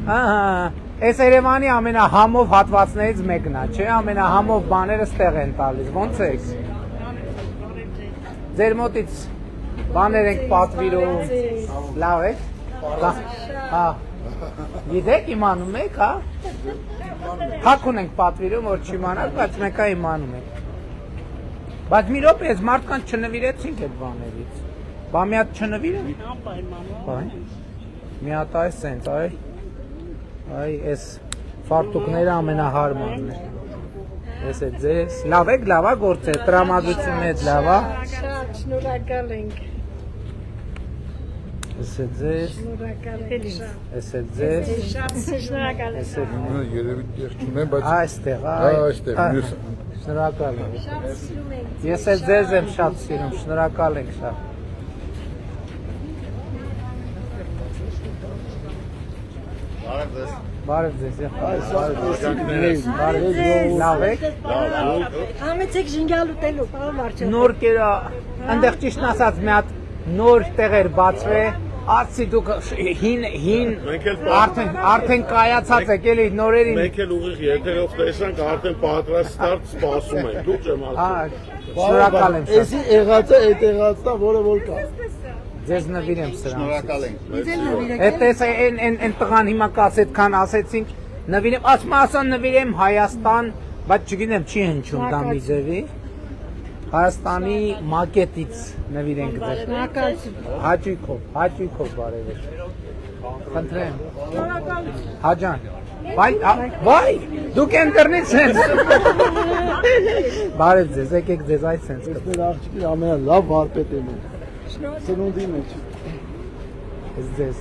Այս Երևանի ամենահամով հատվածներից մեկն է, չէ՞, ամենահամով բաները ստեղ են տալիս, ոնց եք։ Ձեր մոտից բաներ ենք պատվիրում, լավ եք։ Հա։ Գիտեք, իմանում եք, հա։ Հակուն ենք պատվիրում, որ չիմանաք, բայց մեկ է իմանում եք։ Բայց մի րոպե, այս մարդկանց չնվիրեցինք այդ բաներից։ Բա մի հատ չնվիրեն։ Մի հատ այս սենց, այ այս ֆարտուկները ամենահարմանն է։ Ես է ձեզ, լավ եք, լավ է գործել, տրամադրությունն է լավ է։ Շատ շնորհակալ ենք։ Ես է ձեզ, ես է ձեզ։ Շատ շնորհակալ եմ։ Երևի տեղ չունեմ, բայց Այստեղ, այստեղ, մյուս շնորհակալ եմ։ Շատ սիրում ենք։ Ես էլ ձեզ եմ շատ սիրում, շնորհակալ ենք շատ։ Բարև ձեզ, լավ եք։ Համեցեք ժինգալ ուտելու, պարոն Մարչյան։ Նոր կերա, այնտեղ ճիշտ ասած մի հատ նոր տեղեր բացվե, ասի դուք հին արդեն կայացած եք էլի նորերին։ Մենք էլ ուղիղ եթերով տեսանք, արդեն պատրաստ սպասում ենք, դուք չեմ ասում։ Շնորհակալ եմ շատ։ Էսի եղածը այդ եղածն է, որը որ կա։ Ձեզ նվիրեմ սրանց։ շնորհակալ ենք։ Էտես այն տղան հիմա կասետքան ասեցինք, նվիրեմ, ասան նվիրեմ Հայաստան, բայց չգիտեմ չի հնչում դա մի ձևի։ Հայաստանի մակետից նվիրենք ձեզ։ Հաճույքով բարև եք։ Խնդրեմ։ Հաջան։ Վայ, դուք ընկերնից ես։ Բարև ձեզ, եկեք ձեզ այդ սենց կտա։ Մեր աղջիկի ամենալավ վարպետն է։ Սնունդի մեջ։ Ձեզ